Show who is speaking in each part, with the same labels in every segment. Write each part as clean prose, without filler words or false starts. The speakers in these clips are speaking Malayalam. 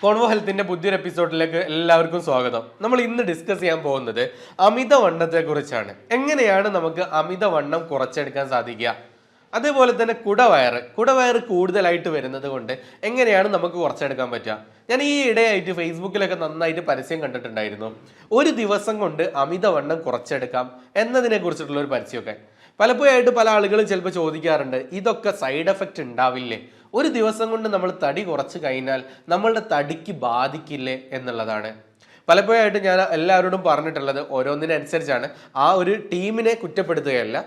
Speaker 1: കോൺവോ ഹെൽത്തിന്റെ പുതിയൊരു എപ്പിസോഡിലേക്ക് എല്ലാവർക്കും സ്വാഗതം. നമ്മൾ ഇന്ന് ഡിസ്കസ് ചെയ്യാൻ പോകുന്നത് അമിതവണ്ണത്തെ കുറിച്ചാണ്. എങ്ങനെയാണ് നമുക്ക് അമിതവണ്ണം കുറച്ചെടുക്കാൻ സാധിക്കുക, അതേപോലെ തന്നെ കുടവയറ് കൂടുതലായിട്ട് വരുന്നത് കൊണ്ട് എങ്ങനെയാണ് നമുക്ക് കുറച്ചെടുക്കാൻ പറ്റുക. ഞാൻ ഈ ഇടയായിട്ട് ഫേസ്ബുക്കിലൊക്കെ നന്നായിട്ട് പരസ്യം കണ്ടിട്ടുണ്ടായിരുന്നു. ഒരു ദിവസം കൊണ്ട് അമിതവണ്ണം കുറച്ചെടുക്കാം എന്നതിനെ കുറിച്ചിട്ടുള്ള ഒരു പരസ്യമൊക്കെ. പലപ്പോഴായിട്ട് പല ആളുകളും ചിലപ്പോൾ ചോദിക്കാറുണ്ട്, ഇതൊക്കെ സൈഡ് എഫക്റ്റ് ഉണ്ടാവില്ലേ, ഒരു ദിവസം കൊണ്ട് നമ്മൾ തടി കുറച്ച് കഴിഞ്ഞാൽ നമ്മളുടെ തടിക്ക് ബാധിക്കില്ലേ എന്നുള്ളതാണ്. പലപ്പോഴായിട്ട് ഞാൻ എല്ലാവരോടും പറഞ്ഞിട്ടുള്ളത് ഓരോന്നിനനുസരിച്ചാണ്, ആ ഒരു ടീമിനെ കുറ്റപ്പെടുത്തുകയല്ല.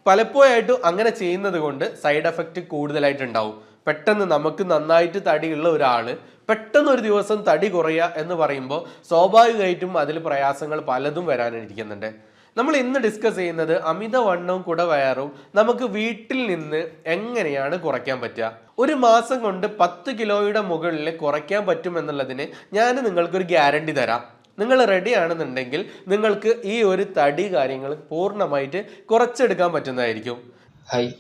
Speaker 1: പലപ്പോഴായിട്ടും അങ്ങനെ ചെയ്യുന്നത് കൊണ്ട് സൈഡ് എഫക്റ്റ് കൂടുതലായിട്ടുണ്ടാവും. പെട്ടെന്ന് നമുക്ക് നന്നായിട്ട് തടിയുള്ള ഒരാള് പെട്ടെന്ന് ഒരു ദിവസം തടി കുറയുക എന്ന് പറയുമ്പോൾ സ്വാഭാവികമായിട്ടും അതിൽ പ്രയാസങ്ങൾ പലതും വരാനിരിക്കുന്നുണ്ട്. നമ്മൾ ഇന്ന് ഡിസ്കസ് ചെയ്യുന്നത് അമിതവണ്ണവും കുടവയറും നമുക്ക് വീട്ടിൽ നിന്ന് എങ്ങനെയാണ് കുറയ്ക്കാൻ പറ്റുക. ഒരു മാസം കൊണ്ട് 10 കിലോയുടെ മുകളിൽ കുറയ്ക്കാൻ പറ്റും എന്നുള്ളതിന് ഞാൻ നിങ്ങൾക്കൊരു ഗ്യാരണ്ടി തരാം. നിങ്ങൾ റെഡി ആണെന്നുണ്ടെങ്കിൽ നിങ്ങൾക്ക് ഈ ഒരു തടി കാര്യങ്ങൾ പൂർണ്ണമായിട്ട് കുറച്ചെടുക്കാൻ പറ്റുന്നതായിരിക്കും.
Speaker 2: ഹായ്,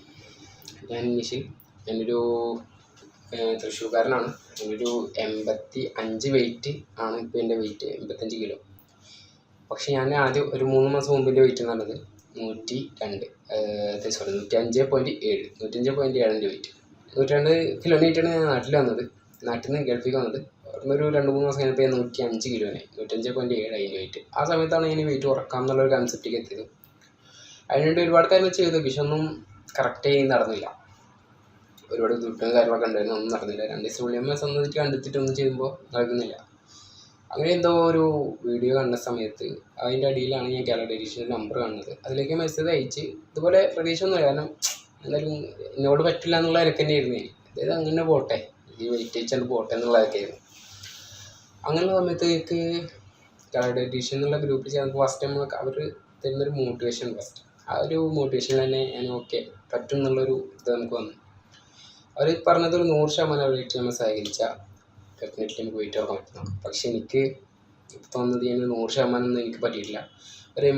Speaker 2: ഞാൻ നിഷിൽ. ഞാനൊരു തൃശ്ശൂർക്കാരനാണ്. ഞാനൊരു 85 വെയിറ്റ് ആണ്. ഇപ്പോൾ എൻ്റെ വെയിറ്റ് 85 കിലോ. പക്ഷേ ഞാൻ ആദ്യം ഒരു 3 മാസം മുമ്പിൻ്റെ വെയിറ്റ് എന്ന് പറഞ്ഞത് 105.7 105.7 വെയിറ്റ്. 102 കിലോമീറ്ററാണ് ഞാൻ നാട്ടിൽ വന്നത്. നാട്ടിൽ നിന്ന് ഗൾഫിൽ വന്നത്. അവിടുന്ന് ഒരു 2-3 മാസം കഴിഞ്ഞപ്പോൾ 105 കിലോനെ 105.7 അതിന് വെയിറ്റ്. ആ സമയത്താണ് ഞാൻ വെയിറ്റ് കുറക്കാം എന്നുള്ളൊരു കൺസെപ്റ്റിലേക്ക് എത്തിയത്. അതിനുവേണ്ടി ഒരുപാട് കാര്യങ്ങൾ ചെയ്തു, പക്ഷെ ഒന്നും കറക്റ്റ് നടന്നില്ല. ഒരുപാട് ദുരിതവും കാര്യങ്ങളൊക്കെ ഉണ്ടായിരുന്നു, ഒന്നും നടന്നില്ല. 2 ദിവസം ഉള്ളിയമ്മ സ്വന്തമായിട്ട് കണ്ടെത്തിയിട്ടൊന്നും ചെയ്യുമ്പോൾ നടക്കുന്നില്ല. അങ്ങനെ എന്തോ ഒരു വീഡിയോ കണ്ട സമയത്ത് അതിൻ്റെ അടിയിലാണ് ഞാൻ കേരള ഡയറ്റീഷ്യൻ്റെ നമ്പർ കാണുന്നത്. അതിലേക്ക് മെസ്സേജ് അയച്ച് ഇതുപോലെ പ്രതീക്ഷ ഒന്നുമില്ല, കാരണം എന്തായാലും എന്നോട് പറ്റില്ല എന്നുള്ള ഇരക്ക് തന്നെയായിരുന്നു. അതായത് അങ്ങനെ പോട്ടെ, ഈ വെയിറ്റ് അയച്ചുകൊണ്ട് പോട്ടെ എന്നുള്ളതൊക്കെ ആയിരുന്നു. അങ്ങനെയുള്ള സമയത്ത് എനിക്ക് കേരള ഡയറ്റീഷ്യൻ എന്നുള്ള ഗ്രൂപ്പിൽ ചേർന്ന് ഫസ്റ്റ് ടൈം അവർ തരുന്നൊരു മോട്ടിവേഷൻ, ഫസ്റ്റ് ആ ഒരു മോട്ടിവേഷൻ തന്നെ ഞാൻ ഓക്കെ പറ്റും എന്നുള്ളൊരു ഇത് നമുക്ക് വന്നു. അവർ പറഞ്ഞത് ഒരു 100% വെയിറ്റ് നമ്മൾ സഹകരിച്ചാൽ ഡെഫിനറ്റ്ലി നമുക്ക് വെയിറ്റ് കുറക്കാൻ പറ്റുന്നു. പക്ഷെ എനിക്ക് തോന്നുന്നത് ഞാൻ 100% ഒന്നും എനിക്ക് പറ്റിയിട്ടില്ല. ഒരു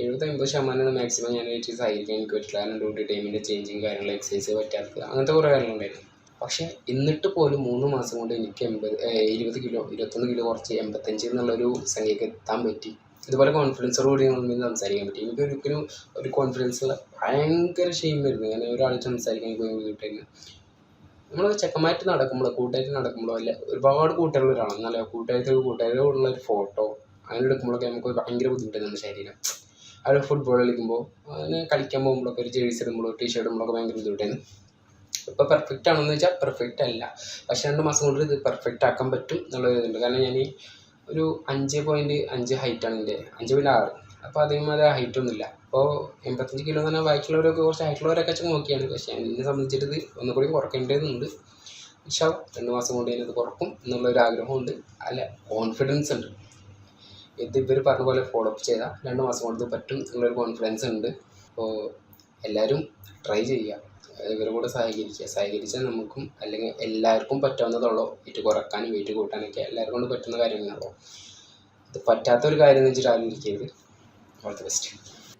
Speaker 2: 80-80% മാക്സിമം ഞാൻ വെയിറ്റ് സഹകരിക്കാൻ എനിക്ക് പറ്റില്ല. കാരണം ഡ്യൂട്ടി ടൈമിൻ്റെ ചേഞ്ചിങ് കാര്യങ്ങൾ, എക്സസൈസ് പറ്റാത്തത്, അങ്ങനത്തെ കുറേ കാര്യങ്ങളുണ്ടായിരുന്നു. പക്ഷേ എന്നിട്ട് പോലും 3 മാസം കൊണ്ട് എനിക്ക് 20 കിലോ 21 കിലോ കുറച്ച് 85 എന്നുള്ളൊരു സംഖ്യയ്ക്ക് എത്താൻ പറ്റി. ഇതുപോലെ കോൺഫിഡൻസോടുകൂടി നമ്മൾ സംസാരിക്കാൻ പറ്റി. എനിക്ക് ഒരിക്കലും ഒരു കോൺഫിഡൻസുള്ള ഭയങ്കര ഷെയിം വരുന്നു. ഞാൻ ഒരാൾ സംസാരിക്കാൻ പോയി വീട്ടിൽ നമ്മൾ ചെക്കന്മായിട്ട് നടക്കുമ്പോഴോ കൂട്ടായിട്ട് നടക്കുമ്പോഴോ അല്ല, ഒരുപാട് കൂട്ടുകാരുള്ള ഒരാളാണ്. നല്ല കൂട്ടുകാരോടുള്ള ഒരു ഫോട്ടോ അങ്ങനെ എടുക്കുമ്പോഴൊക്കെ നമുക്ക് ഭയങ്കര ബുദ്ധിമുട്ടാണ് നമ്മുടെ ശരീരം. അവർ ഫുട്ബോൾ കളിക്കുമ്പോൾ അങ്ങനെ കളിക്കാൻ പോകുമ്പോഴൊക്കെ ഒരു ജേഴ്സി ഇടുമ്പോഴോ ടീഷർട്ട് ഇടുമ്പോഴൊക്കെ ഭയങ്കര ബുദ്ധിമുട്ടായിരുന്നു. ഇപ്പോൾ പെർഫെക്റ്റ് ആണെന്ന് വെച്ചാൽ പെർഫെക്റ്റ് അല്ല, പക്ഷേ 2 മാസം കൊണ്ട് ഇത് പെർഫെക്റ്റ് ആക്കാൻ പറ്റും എന്നുള്ളൊരു ഇതുണ്ട്. കാരണം ഞാൻ ഒരു 5.5 ഹൈറ്റാണ് എൻ്റെ, 5.6. അപ്പോൾ അതേമാതിരി ഹൈറ്റ് ഒന്നുമില്ല. അപ്പോൾ 85 കിലോ എന്ന് പറഞ്ഞാൽ ബാക്കിയുള്ളവരൊക്കെ കുറച്ച് ഹൈറ്റുള്ളവരൊക്കെ വെച്ച് നോക്കിയാണ്. പക്ഷേ എന്നെ സംബന്ധിച്ചിട്ട് ഇത് ഒന്നുകൂടി കുറയ്ക്കേണ്ടതുണ്ട്. പക്ഷേ 2 മാസം കൊണ്ട് ഞാനത് കുറക്കും എന്നുള്ളൊരു ആഗ്രഹമുണ്ട്, അല്ല കോൺഫിഡൻസ് ഉണ്ട്. ഇത് ഇവർ പറഞ്ഞ പോലെ ഫോളോ അപ്പ് ചെയ്താൽ 2 മാസം കൊണ്ട് പറ്റും എന്നുള്ളൊരു കോൺഫിഡൻസ് ഉണ്ട്. അപ്പോൾ എല്ലാവരും ട്രൈ ചെയ്യുക, ഇവരുടെ കൂടെ സഹകരിച്ചാൽ നമുക്കും അല്ലെങ്കിൽ എല്ലാവർക്കും പറ്റാവുന്നതുള്ളൂ. വെയിറ്റ് കുറക്കാനും വെയിറ്റ് കൂട്ടാനൊക്കെ എല്ലാവർക്കും കൊണ്ട് പറ്റുന്ന കാര്യങ്ങളാണല്ലോ. ഇത് പറ്റാത്തൊരു കാര്യം എന്ന് വെച്ചിട്ട് ആരും ഇരിക്കരുത്. All the best.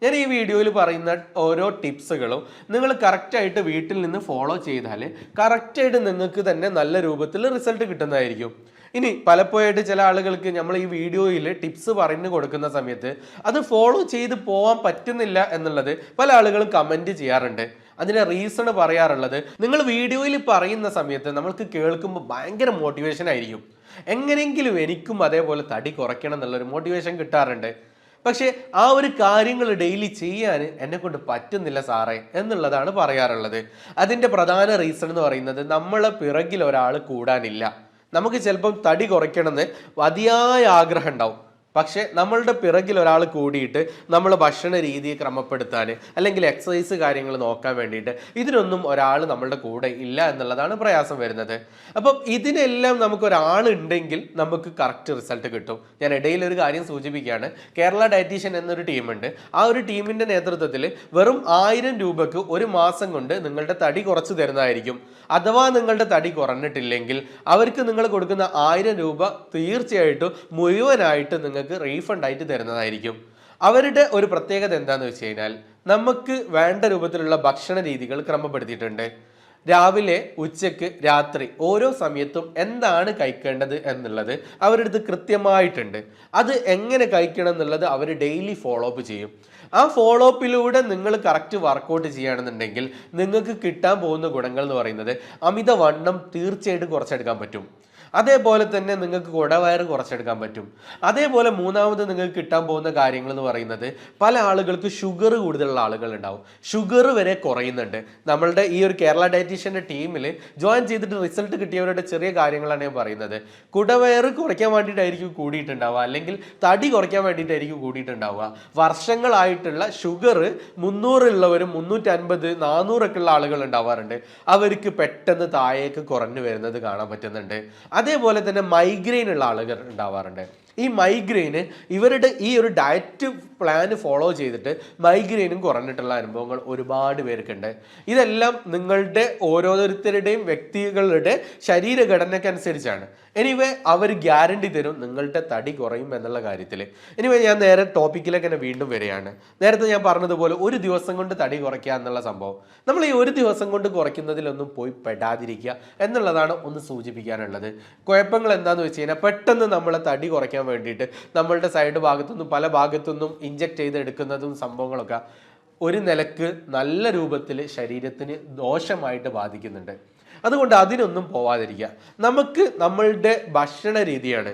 Speaker 1: ഞാൻ ഈ വീഡിയോയിൽ പറയുന്ന ഓരോ ടിപ്സുകളും നിങ്ങൾ കറക്റ്റായിട്ട് വീട്ടിൽ നിന്ന് ഫോളോ ചെയ്താൽ കറക്റ്റായിട്ട് നിങ്ങൾക്ക് തന്നെ നല്ല രൂപത്തിൽ റിസൾട്ട് കിട്ടുന്നതായിരിക്കും. ഇനി പലപ്പോഴായിട്ട് ചില ആളുകൾക്ക് നമ്മൾ ഈ വീഡിയോയിൽ ടിപ്സ് പറഞ്ഞു കൊടുക്കുന്ന സമയത്ത് അത് ഫോളോ ചെയ്ത് പോകാൻ പറ്റുന്നില്ല എന്നുള്ളത് പല ആളുകളും കമൻറ്റ് ചെയ്യാറുണ്ട്. അതിൻ്റെ റീസൺ പറയാറുള്ളത്, നിങ്ങൾ വീഡിയോയിൽ പറയുന്ന സമയത്ത് നമ്മൾക്ക് കേൾക്കുമ്പോൾ ഭയങ്കര മോട്ടിവേഷൻ ആയിരിക്കും, എങ്ങനെയെങ്കിലും എനിക്കും അതേപോലെ തടി കുറയ്ക്കണം എന്നുള്ളൊരു മോട്ടിവേഷൻ കിട്ടാറുണ്ട്. പക്ഷേ ആ ഒരു കാര്യങ്ങൾ ഡെയിലി ചെയ്യാൻ എന്നെ കൊണ്ട് പറ്റുന്നില്ല സാറേ എന്നുള്ളതാണ് പറയാറുള്ളത്. അതിൻ്റെ പ്രധാന റീസൺ എന്ന് പറയുന്നത് നമ്മളെ പിറകിൽ ഒരാൾ കൂടാനില്ല. നമുക്ക് ചിലപ്പം തടി കുറയ്ക്കണമെന്ന് അതിയായ ആഗ്രഹം ഉണ്ടാവും, പക്ഷേ നമ്മളുടെ പിറകിൽ ഒരാൾ കൂടിയിട്ട് നമ്മൾ ഭക്ഷണ രീതിയെ ക്രമപ്പെടുത്താൻ അല്ലെങ്കിൽ എക്സസൈസ് കാര്യങ്ങൾ നോക്കാൻ വേണ്ടിയിട്ട് ഇതിനൊന്നും ഒരാൾ നമ്മളുടെ കൂടെ ഇല്ല എന്നുള്ളതാണ് പ്രയാസം വരുന്നത്. അപ്പം ഇതിനെല്ലാം നമുക്കൊരാളുണ്ടെങ്കിൽ നമുക്ക് കറക്റ്റ് റിസൾട്ട് കിട്ടും. ഞാൻ ഇടയിൽ ഒരു കാര്യം സൂചിപ്പിക്കുകയാണ്, കേരള ഡയറ്റീഷ്യൻ എന്നൊരു ടീമുണ്ട്. ആ ഒരു ടീമിൻ്റെ നേതൃത്വത്തിൽ വെറും 1000 രൂപക്ക് ഒരു മാസം കൊണ്ട് നിങ്ങളുടെ തടി കുറച്ച് തരുന്നതായിരിക്കും. അഥവാ നിങ്ങളുടെ തടി കുറഞ്ഞിട്ടില്ലെങ്കിൽ അവർക്ക് നിങ്ങൾ കൊടുക്കുന്ന 1000 രൂപ തീർച്ചയായിട്ടും മുഴുവനായിട്ട് നിങ്ങൾക്ക് റീഫണ്ട് ആയിട്ട് തരുന്നതായിരിക്കും. അവരുടെ ഒരു പ്രത്യേകത എന്താണെന്ന് വെച്ച് കഴിഞ്ഞാൽ നമുക്ക് വേണ്ട രൂപത്തിലുള്ള ഭക്ഷണ രീതികൾ ക്രമപ്പെടുത്തിയിട്ടുണ്ട്. രാവിലെ, ഉച്ചയ്ക്ക്, രാത്രി ഓരോ സമയത്തും എന്താണ് കഴിക്കേണ്ടത് എന്നുള്ളത് അവരുടെ അടുത്ത് കൃത്യമായിട്ടുണ്ട്. അത് എങ്ങനെ കഴിക്കണം എന്നുള്ളത് അവർ ഡെയിലി ഫോളോ അപ്പ് ചെയ്യും. ആ ഫോളോ അപ്പിലൂടെ നിങ്ങൾ കറക്റ്റ് വർക്കൗട്ട് ചെയ്യുകയാണെന്നുണ്ടെങ്കിൽ നിങ്ങൾക്ക് കിട്ടാൻ പോകുന്ന ഗുണങ്ങൾ എന്ന് പറയുന്നത് അമിതവണ്ണം തീർച്ചയായിട്ടും കുറച്ചെടുക്കാൻ പറ്റും. അതേപോലെ തന്നെ നിങ്ങൾക്ക് കുടവയറ് കുറച്ചെടുക്കാൻ പറ്റും. അതേപോലെ മൂന്നാമത് നിങ്ങൾക്ക് കിട്ടാൻ പോകുന്ന കാര്യങ്ങൾ എന്ന് പറയുന്നത് പല ആളുകൾക്ക് ഷുഗർ കൂടുതലുള്ള ആളുകളുണ്ടാവും. ഷുഗർ വരെ കുറയുന്നുണ്ട്. നമ്മളുടെ ഈ ഒരു കേരള ഡയറ്റീഷ്യൻ്റെ ടീമിൽ ജോയിൻ ചെയ്തിട്ട് റിസൾട്ട് കിട്ടിയവരുടെ ചെറിയ കാര്യങ്ങളാണ് ഞാൻ പറയുന്നത്. കുടവയറ് കുറയ്ക്കാൻ വേണ്ടിയിട്ടായിരിക്കും കൂടിയിട്ടുണ്ടാവുക, അല്ലെങ്കിൽ തടി കുറയ്ക്കാൻ വേണ്ടിയിട്ടായിരിക്കും കൂടിയിട്ടുണ്ടാവുക. വർഷങ്ങളായിട്ടുള്ള ഷുഗർ 300 ഉള്ളവരും 350, 400 ഒക്കെ ഉള്ള ആളുകൾ ഉണ്ടാവാറുണ്ട്. അവർക്ക് പെട്ടെന്ന് താഴേക്ക് കുറഞ്ഞു വരുന്നത് കാണാൻ പറ്റുന്നുണ്ട്. അതേപോലെ തന്നെ മൈഗ്രെയിൻ ഉള്ള ആളുകൾ ഉണ്ടാവാറുണ്ട്. ഈ മൈഗ്രെയിന് ഇവരുടെ ഈ ഒരു ഡയറ്റ് പ്ലാൻ ഫോളോ ചെയ്തിട്ട് മൈഗ്രെയിനും കുറഞ്ഞിട്ടുള്ള അനുഭവങ്ങൾ ഒരുപാട് പേർക്കുണ്ട്. ഇതെല്ലാം നിങ്ങളുടെ ഓരോരുത്തരുടെയും വ്യക്തികളുടെ ശരീരഘടനയ്ക്കനുസരിച്ചാണ്. എനിവേ അവർ ഗ്യാരണ്ടി തരും നിങ്ങളുടെ തടി കുറയും എന്നുള്ള കാര്യത്തിൽ. എനിവേ ഞാൻ നേരെ ടോപ്പിക്കിലേക്ക് തന്നെ വീണ്ടും വരികയാണ്. നേരത്തെ ഞാൻ പറഞ്ഞതുപോലെ ഒരു ദിവസം കൊണ്ട് തടി കുറയ്ക്കുക എന്നുള്ള സംഭവം, നമ്മൾ ഈ ഒരു ദിവസം കൊണ്ട് കുറയ്ക്കുന്നതിലൊന്നും പോയി പെടാതിരിക്കുക എന്നുള്ളതാണ് ഒന്ന് സൂചിപ്പിക്കാനുള്ളത്. കുഴപ്പങ്ങൾ എന്താണെന്ന് വെച്ച് കഴിഞ്ഞാൽ പെട്ടെന്ന് നമ്മളെ തടി കുറയ്ക്കാൻ വേണ്ടിയിട്ട് നമ്മളുടെ സൈഡ് ഭാഗത്തുനിന്നും പല ഭാഗത്തുനിന്നും ഇഞ്ചക്ട് ചെയ്തെടുക്കുന്നതും സംഭവങ്ങളൊക്കെ ഒരു നിലക്ക് നല്ല രൂപത്തിൽ ശരീരത്തിന് ദോഷമായിട്ട് ബാധിക്കുന്നുണ്ട്. അതുകൊണ്ട് അതിനൊന്നും പോവാതിരിക്കുക. നമുക്ക് നമ്മളുടെ ഭക്ഷണ രീതിയാണ്.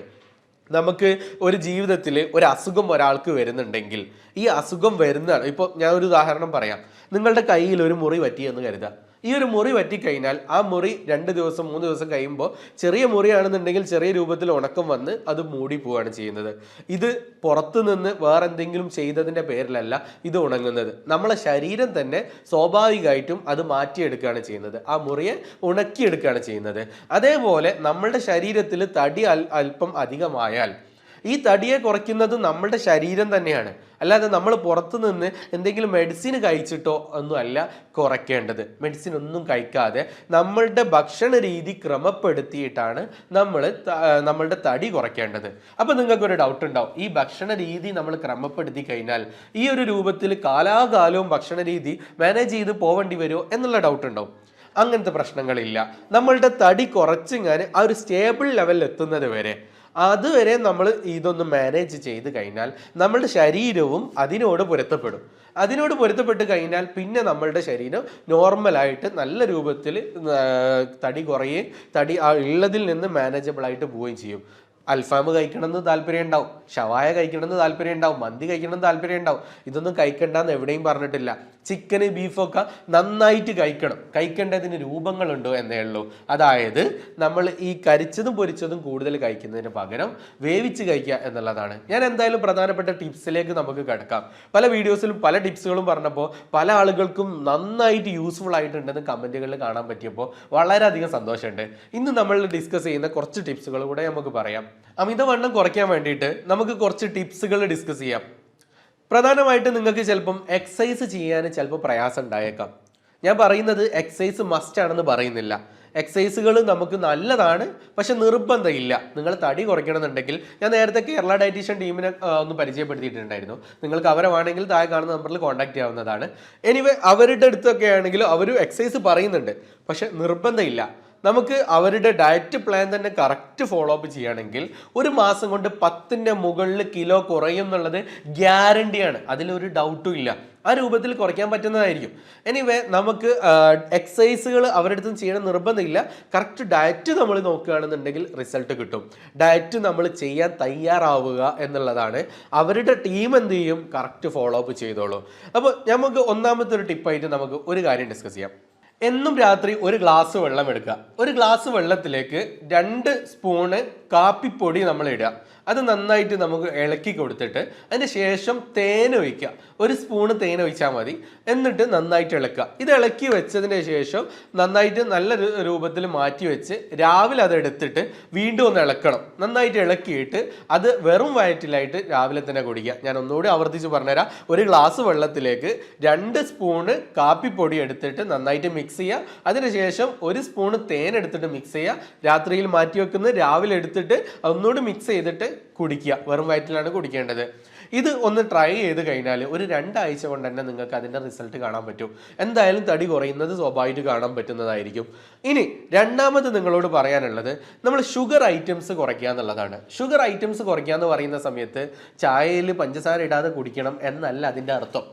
Speaker 1: നമുക്ക് ഒരു ജീവിതത്തിൽ ഒരു അസുഖം ഒരാൾക്ക് വരുന്നുണ്ടെങ്കിൽ ഈ അസുഖം വരുന്നതാണ്. ഇപ്പോൾ ഞാൻ ഒരു ഉദാഹരണം പറയാം. നിങ്ങളുടെ കയ്യിൽ ഒരു മുറി പറ്റിയെന്ന് കരുതുക. ഈ ഒരു മുറി പറ്റിക്കഴിഞ്ഞാൽ ആ മുറി 2 ദിവസം 3 ദിവസം കഴിയുമ്പോൾ ചെറിയ മുറിയാണെന്നുണ്ടെങ്കിൽ ചെറിയ രൂപത്തിൽ ഉണക്കം വന്ന് അത് മൂടി പോവുകയാണ് ചെയ്യുന്നത്. ഇത് പുറത്തു നിന്ന് വേറെ എന്തെങ്കിലും ചെയ്തതിൻ്റെ പേരിലല്ല ഇത് ഉണങ്ങുന്നത്. നമ്മളെ ശരീരം തന്നെ സ്വാഭാവികമായിട്ടും അത് മാറ്റിയെടുക്കുകയാണ് ചെയ്യുന്നത്. ആ മുറിയെ ഉണക്കിയെടുക്കുകയാണ് ചെയ്യുന്നത്. അതേപോലെ നമ്മളുടെ ശരീരത്തിൽ തടി അല്പം അധികമായാൽ ഈ തടിയെ കുറയ്ക്കുന്നത് നമ്മളുടെ ശരീരം തന്നെയാണ്. അല്ലാതെ നമ്മൾ പുറത്തു നിന്ന് എന്തെങ്കിലും മെഡിസിൻ കഴിച്ചിട്ടോ ഒന്നും അല്ല കുറയ്ക്കേണ്ടത്. മെഡിസിൻ ഒന്നും കഴിക്കാതെ നമ്മളുടെ ഭക്ഷണ രീതി ക്രമപ്പെടുത്തിയിട്ടാണ് നമ്മളുടെ തടി കുറയ്ക്കേണ്ടത്. അപ്പം നിങ്ങൾക്കൊരു ഡൗട്ട് ഉണ്ടാവും, ഈ ഭക്ഷണ രീതി നമ്മൾ ക്രമപ്പെടുത്തി കഴിഞ്ഞാൽ ഈ ഒരു രൂപത്തിൽ കാലാകാലവും ഭക്ഷണ രീതി മാനേജ് ചെയ്ത് പോവേണ്ടി വരുമോ എന്നുള്ള ഡൗട്ട് ഉണ്ടാവും. അങ്ങനത്തെ പ്രശ്നങ്ങളില്ല. നമ്മളുടെ തടി കുറച്ചിങ്ങനെ ആ ഒരു സ്റ്റേബിൾ ലെവലിൽ എത്തുന്നത് വരെ അതുവരെ നമ്മൾ ഇതൊന്ന് മാനേജ് ചെയ്ത് കഴിഞ്ഞാൽ നമ്മളുടെ ശരീരവും അതിനോട് പൊരുത്തപ്പെട്ട് കഴിഞ്ഞാൽ പിന്നെ നമ്മളുടെ ശരീരം നോർമലായിട്ട് നല്ല രൂപത്തിൽ തടി കുറയുകയും തടി ഉള്ളതിൽ നിന്ന് മാനേജബിൾ ആയിട്ട് പോവുകയും ചെയ്യും. അൽഫാം കഴിക്കണമെന്ന് താല്പര്യം ഉണ്ടാവും, ഷവായ കഴിക്കണമെന്ന് താല്പര്യം ഉണ്ടാവും, മന്തി കഴിക്കണമെന്ന് താല്പര്യം ഉണ്ടാവും. ഇതൊന്നും കഴിക്കണ്ടെന്ന് എവിടെയും പറഞ്ഞിട്ടില്ല. ചിക്കന്, ബീഫൊക്കെ നന്നായിട്ട് കഴിക്കേണ്ടതിന് രൂപങ്ങളുണ്ടോ എന്നേ ഉള്ളൂ. അതായത് നമ്മൾ ഈ കരിച്ചതും പൊരിച്ചതും കൂടുതൽ കഴിക്കുന്നതിന് പകരം വേവിച്ച് കഴിക്കുക എന്നുള്ളതാണ്. ഞാൻ എന്തായാലും പ്രധാനപ്പെട്ട ടിപ്സിലേക്ക് നമുക്ക് കിടക്കാം. പല വീഡിയോസിലും പല ടിപ്സുകളും പറഞ്ഞപ്പോൾ പല ആളുകൾക്കും നന്നായിട്ട് യൂസ്ഫുൾ ആയിട്ടുണ്ടെന്ന് കമൻറ്റുകളിൽ കാണാൻ പറ്റിയപ്പോൾ വളരെയധികം സന്തോഷമുണ്ട്. ഇന്ന് നമ്മൾ ഡിസ്കസ് ചെയ്യുന്ന കുറച്ച് ടിപ്സുകൾ കൂടെ നമുക്ക് പറയാം. അമിതവണ്ണം കുറയ്ക്കാൻ വേണ്ടിയിട്ട് നമുക്ക് കുറച്ച് ടിപ്സുകൾ ഡിസ്കസ് ചെയ്യാം. പ്രധാനമായിട്ട് നിങ്ങൾക്ക് ചിലപ്പം എക്സസൈസ് ചെയ്യാൻ ചിലപ്പോൾ പ്രയാസം ഉണ്ടായേക്കാം. ഞാൻ പറയുന്നത് എക്സസൈസ് മസ്റ്റ് ആണെന്ന് പറയുന്നില്ല. എക്സസൈസുകൾ നമുക്ക് നല്ലതാണ്, പക്ഷെ നിർബന്ധമില്ല. നിങ്ങൾ തടി കുറയ്ക്കണമെന്നുണ്ടെങ്കിൽ ഞാൻ നേരത്തെ കേരള ഡയറ്റീഷ്യൻ ടീമിനെ ഒന്ന് പരിചയപ്പെടുത്തിയിട്ടുണ്ടായിരുന്നു. നിങ്ങൾക്ക് അവരെ വേണമെങ്കിൽ താഴെ കാണുന്ന നമ്പറിൽ കോൺടാക്ട് ചെയ്യാവുന്നതാണ്. എനിവേ അവരുടെ അടുത്തൊക്കെ ആണെങ്കിൽ അവർ എക്സസൈസ് പറയുന്നുണ്ട്, പക്ഷെ നിർബന്ധമില്ല. നമുക്ക് അവരുടെ ഡയറ്റ് പ്ലാൻ തന്നെ കറക്റ്റ് ഫോളോ അപ്പ് ചെയ്യുകയാണെങ്കിൽ ഒരു മാസം കൊണ്ട് 10ന്റെ മുകളിൽ കിലോ കുറയും എന്നുള്ളത് ഗ്യാരണ്ടിയാണ്. അതിലൊരു ഡൗട്ടും ഇല്ല. ആ രൂപത്തിൽ കുറയ്ക്കാൻ പറ്റുന്നതായിരിക്കും. എനിവേ നമുക്ക് എക്സസൈസുകൾ അവരുടെ അടുത്തും ചെയ്യണം നിർബന്ധമില്ല. കറക്റ്റ് ഡയറ്റ് നമ്മൾ നോക്കുകയാണെന്നുണ്ടെങ്കിൽ റിസൾട്ട് കിട്ടും. ഡയറ്റ് നമ്മൾ ചെയ്യാൻ തയ്യാറാവുക എന്നുള്ളതാണ്. അവരുടെ ടീം എന്ത് ചെയ്യും, കറക്റ്റ് ഫോളോ അപ്പ് ചെയ്തോളൂ. അപ്പോൾ നമുക്ക് ഒന്നാമത്തെ ഒരു ടിപ്പായിട്ട് നമുക്ക് ഒരു കാര്യം ഡിസ്കസ് ചെയ്യാം. എന്നും രാത്രി ഒരു ഗ്ലാസ് വെള്ളം എടുക്കുക. ഒരു ഗ്ലാസ് വെള്ളത്തിലേക്ക് 2 സ്പൂണ് കാപ്പിപ്പൊടി നമ്മൾ ഇടുക. അത് നന്നായിട്ട് നമുക്ക് ഇളക്കി കൊടുത്തിട്ട് അതിന് ശേഷം തേൻ ഒഴിക്കുക. 1 സ്പൂണ് തേൻ ഒഴിച്ചാൽ മതി. എന്നിട്ട് നന്നായിട്ട് ഇളക്കുക. ഇത് ഇളക്കി വെച്ചതിന് ശേഷം നന്നായിട്ട് നല്ല രൂപത്തിൽ മാറ്റി വെച്ച് രാവിലെ അത് എടുത്തിട്ട് വീണ്ടും ഒന്ന് ഇളക്കണം. നന്നായിട്ട് ഇളക്കിയിട്ട് അത് വെറും വയറ്റിലായിട്ട് രാവിലെ തന്നെ കുടിക്കുക. ഞാൻ ഒന്നുകൂടി ആവർത്തിച്ച് പറഞ്ഞുതരാം. ഒരു ഗ്ലാസ് വെള്ളത്തിലേക്ക് 2 സ്പൂണ് കാപ്പിപ്പൊടി എടുത്തിട്ട് നന്നായിട്ട് മിക്സ് ചെയ്യുക. അതിനുശേഷം 1 സ്പൂണ് തേൻ എടുത്തിട്ട് മിക്സ് ചെയ്യുക. രാത്രിയിൽ മാറ്റി വെക്കുന്നത്, രാവിലെ എടുത്തിട്ട് ഒന്നുകൂടി മിക്സ് ചെയ്തിട്ട് കുടിക്കുക. വെറും വയറ്റിലാണ് കുടിക്കേണ്ടത്. ഇത് ഒന്ന് ട്രൈ ചെയ്ത് കഴിഞ്ഞാൽ ഒരു 2 ആഴ്ച കൊണ്ട് തന്നെ നിങ്ങൾക്ക് അതിൻ്റെ റിസൾട്ട് കാണാൻ പറ്റും. എന്തായാലും തടി കുറയുന്നത് സ്വാഭാവികമായിട്ട് കാണാൻ പറ്റുന്നതായിരിക്കും. ഇനി രണ്ടാമത് നിങ്ങളോട് പറയാനുള്ളത് നമ്മൾ ഷുഗർ ഐറ്റംസ് കുറയ്ക്കുക എന്നുള്ളതാണ്. ഷുഗർ ഐറ്റംസ് കുറയ്ക്കുക എന്ന് പറയുന്ന സമയത്ത് ചായയിൽ പഞ്ചസാര ഇടാതെ കുടിക്കണം എന്നല്ല അതിൻ്റെ അർത്ഥം.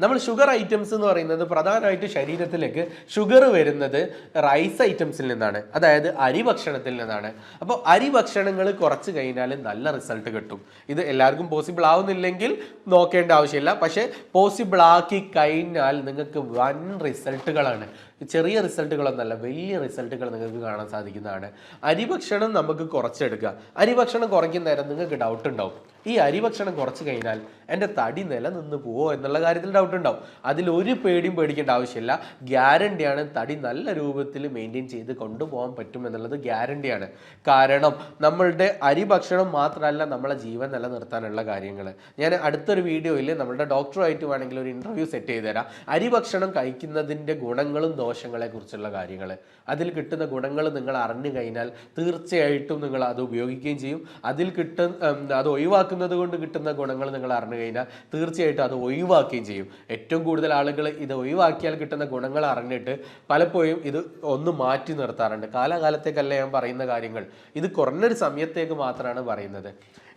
Speaker 1: നമ്മൾ ഷുഗർ ഐറ്റംസ് എന്ന് പറയുന്നത് പ്രധാനമായിട്ട് ശരീരത്തിലേക്ക് ഷുഗർ വരുന്നത് റൈസ് ഐറ്റംസിൽ നിന്നാണ്, അതായത് അരി ഭക്ഷണത്തിൽ നിന്നാണ്. അപ്പോൾ അരി ഭക്ഷണങ്ങൾ കുറച്ച് കഴിഞ്ഞാൽ നല്ല റിസൾട്ട് കിട്ടും. ഇത് എല്ലാവർക്കും പോസിബിൾ ആവുന്നില്ലെങ്കിൽ നോക്കേണ്ട ആവശ്യമില്ല. പക്ഷേ പോസിബിൾ ആക്കി കഴിഞ്ഞാൽ നിങ്ങൾക്ക് വൻ റിസൾട്ടുകളാണ്. ചെറിയ റിസൾട്ടുകളൊന്നല്ല, വലിയ റിസൾട്ടുകൾ നിങ്ങൾക്ക് കാണാൻ സാധിക്കുന്നതാണ്. അരിഭക്ഷണം നമുക്ക് കുറച്ചെടുക്കുക. അരിഭക്ഷണം കുറയ്ക്കുന്ന നേരം നിങ്ങൾക്ക് ഡൗട്ട് ഉണ്ടാവും, ഈ അരിഭക്ഷണം കുറച്ച് കഴിഞ്ഞാൽ എൻ്റെ തടി നിലനിന്ന് പോവോ എന്നുള്ള കാര്യത്തിൽ ഡൗട്ട് ഉണ്ടാവും. അതിലൊരു പേടിയും പേടിക്കേണ്ട ആവശ്യമില്ല. ഗ്യാരണ്ടിയാണ്, തടി നല്ല രൂപത്തിൽ മെയിൻറ്റെയിൻ ചെയ്ത് കൊണ്ടുപോകാൻ പറ്റും എന്നുള്ളത് ഗ്യാരണ്ടിയാണ്. കാരണം നമ്മളുടെ അരിഭക്ഷണം മാത്രമല്ല നമ്മളെ ജീവൻ നിലനിർത്താനുള്ള കാര്യങ്ങൾ. ഞാൻ അടുത്തൊരു വീഡിയോയിൽ നമ്മളുടെ ഡോക്ടറുമായിട്ട് വേണമെങ്കിൽ ഒരു ഇൻ്റർവ്യൂ സെറ്റ് ചെയ്ത് തരാം. അരിഭക്ഷണം കഴിക്കുന്നതിൻ്റെ ഗുണങ്ങളും ദോഷങ്ങളെ കുറിച്ചുള്ള കാര്യങ്ങൾ, അതിൽ കിട്ടുന്ന ഗുണങ്ങൾ നിങ്ങൾ അറിഞ്ഞു കഴിഞ്ഞാൽ തീർച്ചയായിട്ടും നിങ്ങൾ അത് ഉപയോഗിക്കുകയും ചെയ്യും. അതിൽ അത് ഒഴിവാക്കുന്നത് കൊണ്ട് കിട്ടുന്ന ഗുണങ്ങൾ നിങ്ങൾ അറിഞ്ഞു കഴിഞ്ഞാൽ തീർച്ചയായിട്ടും അത് ഒഴിവാക്കുകയും ചെയ്യും. ഏറ്റവും കൂടുതൽ ആളുകൾ ഇത് ഒഴിവാക്കിയാൽ കിട്ടുന്ന ഗുണങ്ങൾ അറിഞ്ഞിട്ട് പലപ്പോഴും ഇത് ഒന്ന് മാറ്റി നിർത്താറുണ്ട്. കാലാകാലത്തേക്കല്ല ഞാൻ പറയുന്ന കാര്യങ്ങൾ, ഇത് കുറഞ്ഞൊരു സമയത്തേക്ക് മാത്രമാണ് പറയുന്നത്.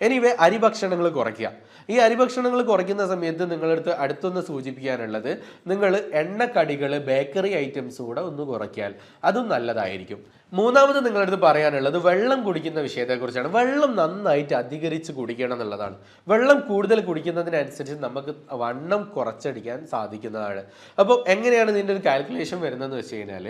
Speaker 1: എനിവേ, അരിഭക്ഷണങ്ങൾ കുറയ്ക്കുക. ഈ അരിഭക്ഷണങ്ങൾ കുറയ്ക്കുന്ന സമയത്ത് നിങ്ങളടുത്ത് അടുത്തൊന്ന് സൂചിപ്പിക്കാനുള്ളത്, നിങ്ങൾ എണ്ണക്കടികൾ, ബേക്കറി ഐറ്റംസ് കൂടെ ഒന്ന് കുറയ്ക്കാൽ അതും നല്ലതായിരിക്കും. മൂന്നാമത് നിങ്ങളടുത്ത് പറയാനുള്ളത് വെള്ളം കുടിക്കുന്ന വിഷയത്തെക്കുറിച്ചാണ്. വെള്ളം നന്നായിട്ട് അധികരിച്ച് കുടിക്കണം എന്നുള്ളതാണ്. വെള്ളം കൂടുതൽ കുടിക്കുന്നതിനനുസരിച്ച് നമുക്ക് വണ്ണം കുറച്ചടിക്കാൻ സാധിക്കുന്നതാണ്. അപ്പോൾ എങ്ങനെയാണ് ഇതിൻ്റെ ഒരു കാൽക്കുലേഷൻ വരുന്നതെന്ന് വെച്ച് കഴിഞ്ഞാൽ,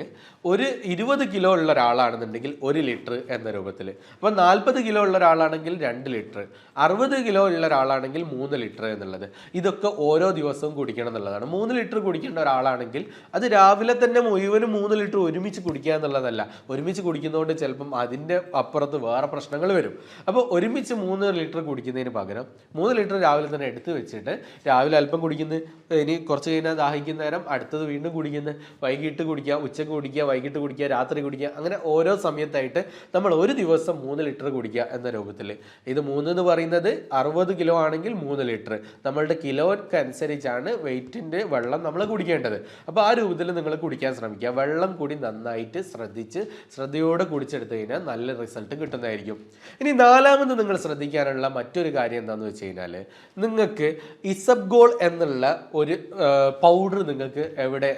Speaker 1: ഒരു 20 കിലോ ഉള്ള ഒരാളാണെന്നുണ്ടെങ്കിൽ 1 ലിറ്റർ എന്ന രൂപത്തിൽ, അപ്പോൾ 40 കിലോ ഉള്ള ഒരാളാണെങ്കിൽ 2 ലിറ്റർ, 60 കിലോ ഉള്ള ഒരാളാണെങ്കിൽ 3 ലിറ്റർ എന്നുള്ളത്. ഇതൊക്കെ ഓരോ ദിവസവും കുടിക്കണം എന്നുള്ളതാണ്. 3 ലിറ്റർ കുടിക്കേണ്ട ഒരാളാണെങ്കിൽ അത് രാവിലെ തന്നെ മുഴുവനും 3 ലിറ്റർ ഒരുമിച്ച് കുടിക്കുക എന്നുള്ളതല്ല. ഒരുമിച്ച് കുടിക്കുന്നതുകൊണ്ട് ചിലപ്പം അതിൻ്റെ അപ്പുറത്ത് വേറെ പ്രശ്നങ്ങൾ വരും. അപ്പോൾ ഒരുമിച്ച് 3 ലിറ്റർ കുടിക്കുന്നതിന് പകരം 3 ലിറ്റർ രാവിലെ തന്നെ എടുത്ത് വെച്ചിട്ട് രാവിലെ അല്പം കുടിക്കുന്നത്, ഇനി കുറച്ച് കഴിഞ്ഞാൽ ദാഹിക്കുന്ന നേരം അടുത്തത് വീണ്ടും കുടിക്കുന്നത്, വൈകിട്ട് കുടിക്കുക, ഉച്ചക്ക് കുടിക്കുക, വൈകിട്ട് കുടിക്കുക, രാത്രി കുടിക്കുക, അങ്ങനെ ഓരോ സമയത്തായിട്ട് നമ്മൾ ഒരു ദിവസം 3 ലിറ്റർ കുടിക്കുക എന്ന രൂപത്തിൽ. ഇത് 3 എന്ന് പറയുന്നത് 60 കിലോ ആണെങ്കിൽ 3 ലിറ്റർ, നമ്മളുടെ കിലോയ്ക്ക് അനുസരിച്ചാണ് വെയിറ്റിൻ്റെ വെള്ളം നമ്മൾ കുടിക്കേണ്ടത്. അപ്പോൾ ആ രൂപത്തിൽ നിങ്ങൾ കുടിക്കാൻ ശ്രമിക്കുക. വെള്ളം കൂടി നന്നായിട്ട് ശ്രദ്ധയോടെ കുടിച്ചെടുത്ത് കഴിഞ്ഞാൽ നല്ല റിസൾട്ട് കിട്ടുന്നതായിരിക്കും. ഇനി നാലാമത് നിങ്ങൾ ശ്രദ്ധിക്കാനുള്ള മറ്റൊരു കാര്യം എന്താണെന്ന് വെച്ച് കഴിഞ്ഞാൽ, നിങ്ങൾക്ക് ഇസബ്ഗോൾ എന്നുള്ള ഒരു പൗഡർ നിങ്ങൾക്ക് എവിടെ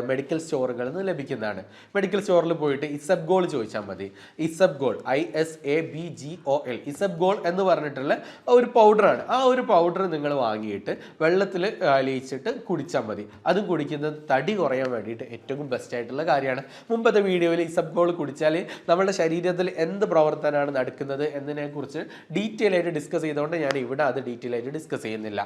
Speaker 1: മെഡിക്കൽ സ്റ്റോറുകളിൽ നിന്ന് ലഭിക്കുന്നതാണ്. മെഡിക്കൽ സ്റ്റോറിൽ പോയിട്ട് ഇസബ്ഗോൾ ചോദിച്ചാൽ മതി. ഇസബ്ഗോൾ, ISABGOL, ഇസബ്ഗോൾ എന്ന് പറഞ്ഞിട്ടുള്ള ഒരു പൗഡറാണ്. ആ ഒരു പൗഡർ നിങ്ങൾ വാങ്ങിയിട്ട് വെള്ളത്തിൽ അലിയിച്ചിട്ട് കുടിച്ചാൽ മതി. അതും കുടിക്കുന്നത് തടി കുറയാൻ വേണ്ടിയിട്ട് ഏറ്റവും ബെസ്റ്റ് ആയിട്ടുള്ള കാര്യമാണ്. മുമ്പത്തെ വീഡിയോയിൽ ഇസബ്ഗോൾ കുടിച്ചാൽ നമ്മുടെ ശരീരത്തിൽ എന്ത് പ്രവർത്തനമാണ് നടക്കുന്നത് എന്നതിനെക്കുറിച്ച് ഡീറ്റെയിൽ ആയിട്ട് ഡിസ്കസ് ചെയ്തുകൊണ്ട് ഞാൻ ഇവിടെ അത് ഡീറ്റെയിൽ ആയിട്ട് ഡിസ്കസ് ചെയ്യുന്നില്ല.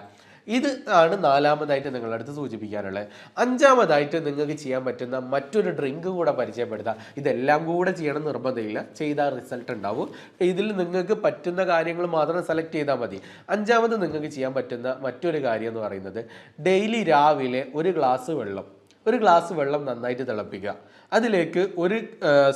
Speaker 1: ഇത് ആണ് നാലാമതായിട്ട് നിങ്ങളുടെ അടുത്ത് സൂചിപ്പിക്കാനുള്ളത്. അഞ്ചാമതായിട്ട് നിങ്ങൾക്ക് ചെയ്യാൻ പറ്റുന്ന മറ്റൊരു ഡ്രിങ്ക് കൂടെ പരിചയപ്പെടുത്തുക. ഇതെല്ലാം കൂടെ ചെയ്യണം നിർബന്ധമില്ല, ചെയ്താൽ റിസൾട്ട് ഉണ്ടാവും. ഇതിൽ നിങ്ങൾക്ക് പറ്റുന്ന കാര്യങ്ങൾ മാത്രം സെലക്ട് ചെയ്താൽ മതി. അഞ്ചാമത് നിങ്ങൾക്ക് ചെയ്യാൻ പറ്റുന്ന മറ്റൊരു കാര്യം എന്ന് പറയുന്നത്, ഡെയിലി രാവിലെ ഒരു ഗ്ലാസ് വെള്ളം നന്നായിട്ട് തിളപ്പിക്കുക. അതിലേക്ക് 1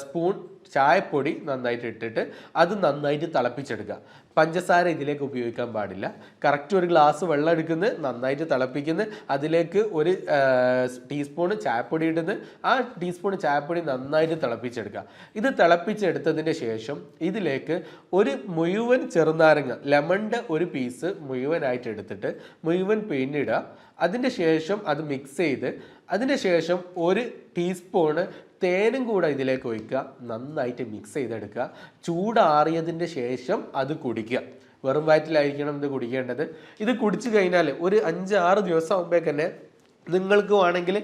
Speaker 1: സ്പൂൺ ചായപ്പൊടി നന്നായിട്ട് ഇട്ടിട്ട് അത് നന്നായിട്ട് തിളപ്പിച്ചെടുക്കുക. പഞ്ചസാര ഇതിലേക്ക് ഉപയോഗിക്കാൻ പാടില്ല. കറക്റ്റ് 1 ഗ്ലാസ് വെള്ളം എടുക്കുന്നത്, നന്നായിട്ട് തിളപ്പിക്കുന്നത്, അതിലേക്ക് 1 ടീസ്പൂൺ ചായപ്പൊടി ഇടുന്നത്, ആ ടീസ്പൂൺ ചായപ്പൊടി നന്നായിട്ട് തിളപ്പിച്ചെടുക്കുക. ഇത് തിളപ്പിച്ചെടുത്തതിന് ശേഷം ഇതിലേക്ക് ഒരു മുഴുവൻ ചെറുനാരങ്ങ, ലെമണിൻ്റെ 1 പീസ് മുഴുവനായിട്ട് എടുത്തിട്ട് മുഴുവൻ പിഴിഞ്ഞിടുക. അതിൻ്റെ ശേഷം അത് മിക്സ് ചെയ്ത് അതിൻ്റെ ശേഷം 1 ടീസ്പൂണ് തേനും കൂടെ ഇതിലേക്ക് ഒഴിക്കുക. നന്നായിട്ട് മിക്സ് ചെയ്തെടുക്കുക. ചൂടാറിയതിൻ്റെ ശേഷം അത് കുടിക്കുക. വെറും വയറ്റിലായിരിക്കണം ഇത് കുടിക്കേണ്ടത്. ഇത് കുടിച്ചു കഴിഞ്ഞാൽ ഒരു 5-6 ദിവസം ആകുമ്പോഴേക്ക് തന്നെ നിങ്ങൾക്ക് വേണമെങ്കിൽ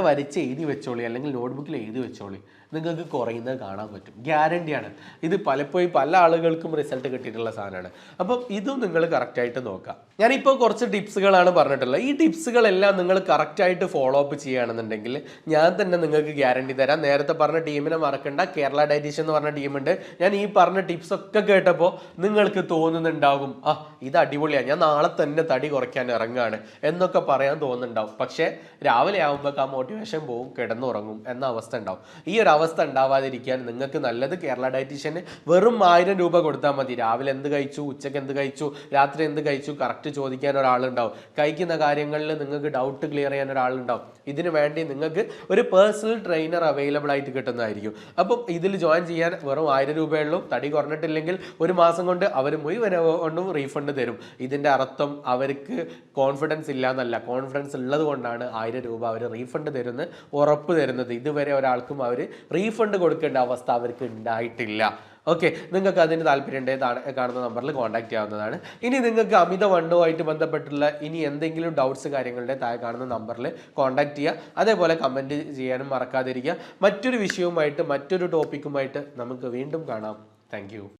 Speaker 1: വരച്ച് എഴുതി വെച്ചോളി, അല്ലെങ്കിൽ നോട്ട്ബുക്കിൽ എഴുതി വെച്ചോളി. നിങ്ങൾക്ക് കുറയുന്നത് കാണാൻ പറ്റും, ഗ്യാരണ്ടിയാണ്. ഇത് പലപ്പോഴും പല ആളുകൾക്കും റിസൾട്ട് കിട്ടിയിട്ടുള്ള സാധനമാണ്. അപ്പം ഇതും നിങ്ങൾ കറക്റ്റായിട്ട് നോക്കാം. ഞാനിപ്പോൾ കുറച്ച് ടിപ്സുകളാണ് പറഞ്ഞിട്ടുള്ളത്. ഈ ടിപ്സുകളെല്ലാം നിങ്ങൾ കറക്റ്റായിട്ട് ഫോളോ അപ്പ് ചെയ്യുകയാണെന്നുണ്ടെങ്കിൽ ഞാൻ തന്നെ നിങ്ങൾക്ക് ഗ്യാരണ്ടി തരാം. നേരത്തെ പറഞ്ഞ ടീമിനെ മറക്കണ്ട, കേരള ഡയറ്റീഷ്യൻ എന്ന് പറഞ്ഞ ടീമുണ്ട്. ഞാൻ ഈ പറഞ്ഞ ടിപ്സ് ഒക്കെ കേട്ടപ്പോൾ നിങ്ങൾക്ക് തോന്നുന്നുണ്ടാകും, ഇത് അടിപൊളിയാണ്, ഞാൻ നാളെ തന്നെ തടി കുറയ്ക്കാൻ ഇറങ്ങുകയാണ് എന്നൊക്കെ പറയാൻ തോന്നുന്നുണ്ടാവും. പക്ഷേ രാവിലെ ആകുമ്പോൾ ആ മോട്ടിവേഷൻ പോവും, കിടന്നുറങ്ങും എന്ന അവസ്ഥ ഉണ്ടാവും. ഈ ഒരു അവസ്ഥ ഉണ്ടാവാതിരിക്കാൻ നിങ്ങൾക്ക് നല്ലത് കേരള ഡയറ്റീഷ്യന് വെറും 1000 രൂപ കൊടുത്താൽ മതി. രാവിലെ എന്ത് കഴിച്ചു, ഉച്ചയ്ക്ക് എന്ത് കഴിച്ചു, രാത്രി എന്ത് കഴിച്ചു കറക്റ്റ് ചോദിക്കാൻ ഒരാളുണ്ടാവും. കഴിക്കുന്ന കാര്യങ്ങളിൽ നിങ്ങൾക്ക് ഡൗട്ട് ക്ലിയർ ചെയ്യാൻ ഒരാളുണ്ടാവും. ഇതിനു വേണ്ടി നിങ്ങൾക്ക് ഒരു പേഴ്സണൽ ട്രെയിനർ അവൈലബിൾ ആയിട്ട് കിട്ടുന്നതായിരിക്കും. അപ്പം ഇതിൽ ജോയിൻ ചെയ്യാൻ വെറും 1000 രൂപയുള്ളൂ. തടി കുറഞ്ഞിട്ടില്ലെങ്കിൽ 1 മാസം കൊണ്ട് അവർ മുഴുവൻ കൊണ്ടും റീഫണ്ട് തരും. ഇതിൻ്റെ അർത്ഥം അവർക്ക് കോൺഫിഡൻസ് ഇല്ല എന്നല്ല, കോൺഫിഡൻസ് ഉള്ളത് കൊണ്ടാണ് 1000 രൂപ അവർ റീഫണ്ട് തരുന്ന ഉറപ്പ് തരുന്നത്. ഇതുവരെ ഒരാൾക്കും അവർ റീഫണ്ട് കൊടുക്കേണ്ട അവസ്ഥ അവർക്ക് ഉണ്ടായിട്ടില്ല. ഓക്കെ, നിങ്ങൾക്ക് അതിന് താല്പര്യമുണ്ടെങ്കിൽ കാണുന്ന നമ്പറിൽ കോൺടാക്ട് ചെയ്യാവുന്നതാണ്. ഇനി നിങ്ങൾക്ക് അമിത വണ്ണവുമായിട്ട് ബന്ധപ്പെട്ടുള്ള ഇനി എന്തെങ്കിലും ഡൗട്ട്സ് കാര്യങ്ങളുടെ താഴെ കാണുന്ന നമ്പറിൽ കോൺടാക്ട് ചെയ്യുക. അതേപോലെ കമൻറ്റ് ചെയ്യാനും മറക്കാതിരിക്കുക. മറ്റൊരു വിഷയവുമായിട്ട് മറ്റൊരു ടോപ്പിക്കുമായിട്ട് നമുക്ക് വീണ്ടും കാണാം. താങ്ക്